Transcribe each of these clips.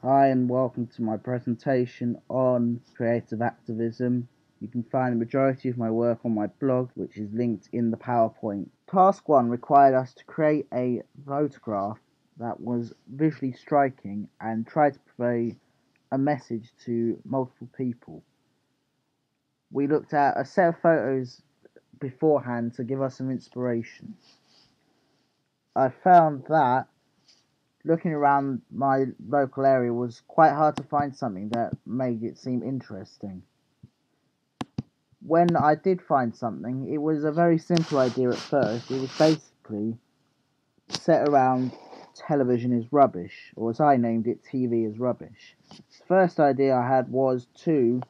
Hi and welcome to my presentation on creative activism. You can find the majority of my work on my blog, which is linked in the PowerPoint. Task 1 required us to create a photograph that was visually striking and try to convey a message to multiple people. We looked at a set of photos beforehand to give us some inspiration. I found that looking around my local area was quite hard to find something that made it seem interesting. When I did find something, it was a very simple idea at first. It was basically set around television is rubbish, or as I named it, TV is rubbish. The first idea I had was to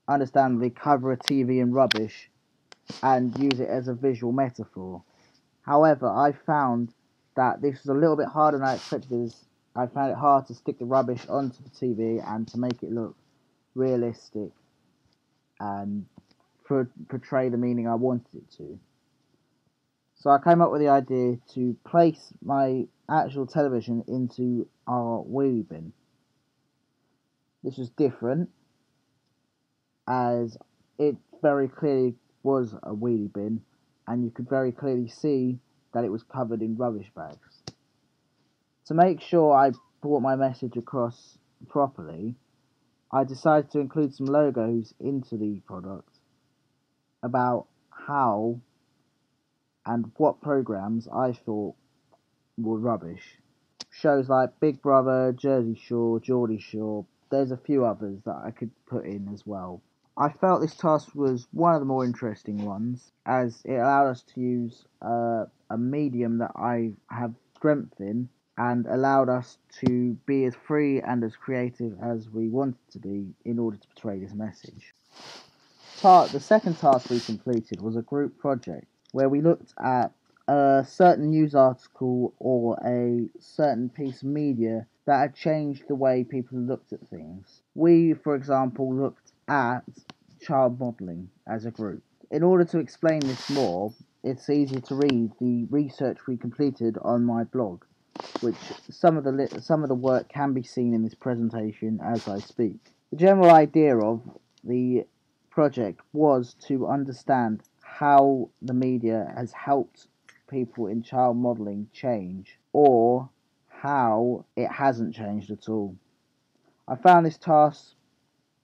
understandably cover a TV in rubbish and use it as a visual metaphor. However, I found that this was a little bit harder than I expected, as I found it hard to stick the rubbish onto the TV and to make it look realistic and portray the meaning I wanted it to. So I came up with the idea to place my actual television into our wheelie bin. This was different, as it very clearly was a wheelie bin, and you could very clearly see that it was covered in rubbish bags. To make sure I brought my message across properly, I decided to include some logos into the product about how and what programs I thought were rubbish. Shows like Big Brother, Jersey Shore, Geordie Shore, there's a few others that I could put in as well. I felt this task was one of the more interesting ones, as it allowed us to use a medium that I have strength in and allowed us to be as free and as creative as we wanted to be in order to portray this message. The second task we completed was a group project where we looked at a certain news article or a certain piece of media that had changed the way people looked at things. We, for example, looked at child modelling as a group. In order to explain this more, it's easier to read the research we completed on my blog, which some of the work can be seen in this presentation as I speak. The general idea of the project was to understand how the media has helped people in child modelling change, or how it hasn't changed at all. I found this task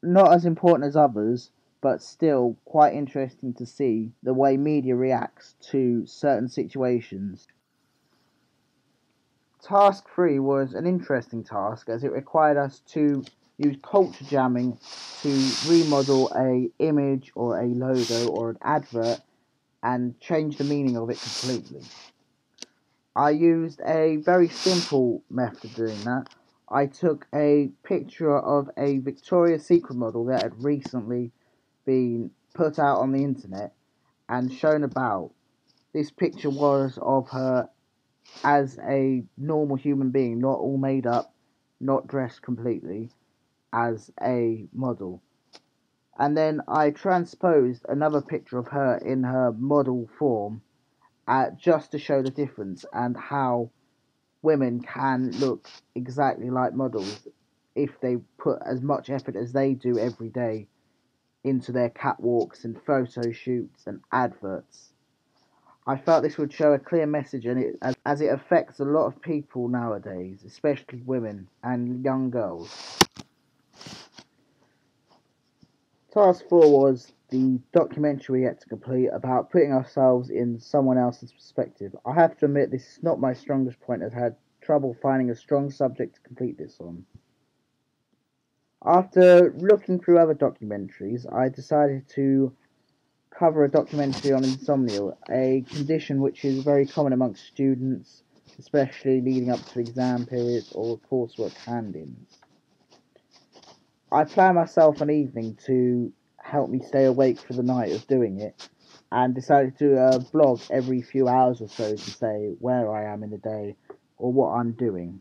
not as important as others, but still quite interesting to see the way media reacts to certain situations. Task 3 was an interesting task, as it required us to use culture jamming to remodel a image or a logo or an advert and change the meaning of it completely. I used a very simple method of doing that. I took a picture of a Victoria's Secret model that had recently been put out on the internet and shown about. This picture was of her as a normal human being, not all made up, not dressed completely, as a model. And then I transposed another picture of her in her model form, just to show the difference and how women can look exactly like models if they put as much effort as they do every day into their catwalks and photo shoots and adverts. I felt this would show a clear message, and as it affects a lot of people nowadays, especially women and young girls. Task 4 was the documentary we had to complete about putting ourselves in someone else's perspective. I have to admit this is not my strongest point. I've had trouble finding a strong subject to complete this on. After looking through other documentaries, I decided to cover a documentary on insomnia, a condition which is very common amongst students, especially leading up to exam periods or coursework hand-ins. I planned myself an evening to help me stay awake for the night of doing it, and decided to do a blog every few hours or so to say where I am in the day or what I'm doing.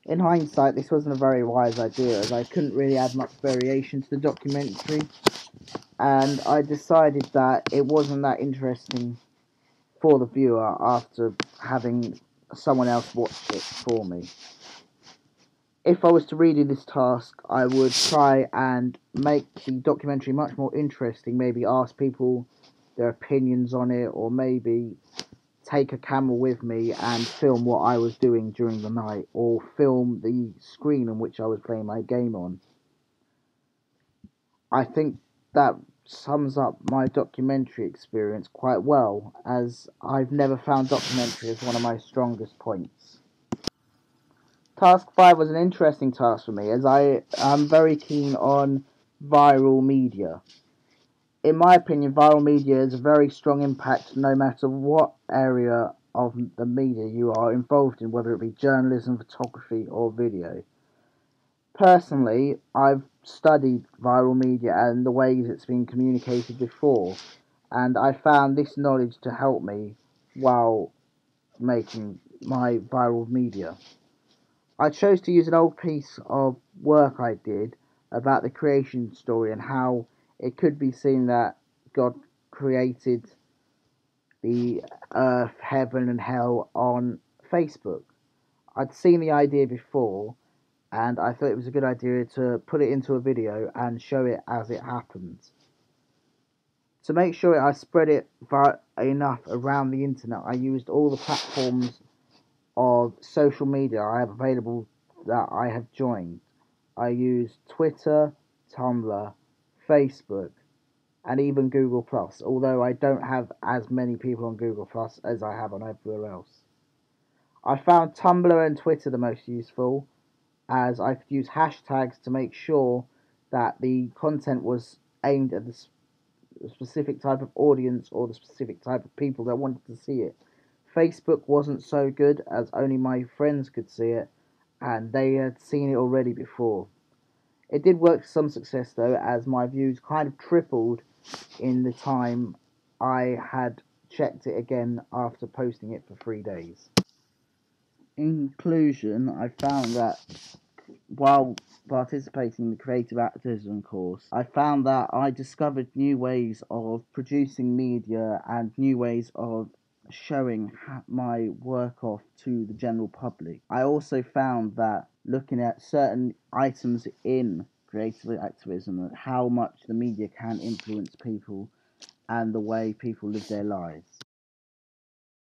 In hindsight, this wasn't a very wise idea, as I couldn't really add much variation to the documentary, and I decided that it wasn't that interesting for the viewer after having someone else watch it for me. if I was to redo this task, I would try and make the documentary much more interesting. Maybe ask people their opinions on it, or maybe take a camera with me and film what I was doing during the night, or film the screen on which I was playing my game on. I think that sums up my documentary experience quite well, as I've never found documentary as one of my strongest points. Task 5 was an interesting task for me, as I am very keen on viral media. In my opinion, viral media has a very strong impact no matter what area of the media you are involved in, whether it be journalism, photography, or video. Personally, I've studied viral media and the ways it's been communicated before, and I found this knowledge to help me while making my viral media. I chose to use an old piece of work I did about the creation story and how it could be seen that God created the earth, heaven, and hell on Facebook. I'd seen the idea before, and I thought it was a good idea to put it into a video and show it as it happened. To make sure I spread it enough around the internet, I used all the platforms of social media I have available that I have joined. I used Twitter, Tumblr, Facebook, and even Google Plus, although I don't have as many people on Google Plus as I have on everywhere else. I found Tumblr and Twitter the most useful, as I could use hashtags to make sure that the content was aimed at the specific type of audience or the specific type of people that wanted to see it. Facebook wasn't so good, as only my friends could see it, and they had seen it already before. It did work to some success though, as my views kind of tripled in the time I had checked it again after posting it for 3 days. In conclusion, I found that while participating in the creative activism course, I found that I discovered new ways of producing media and new ways of showing my work off to the general public. I also found that looking at certain items in creative activism and how much the media can influence people and the way people live their lives.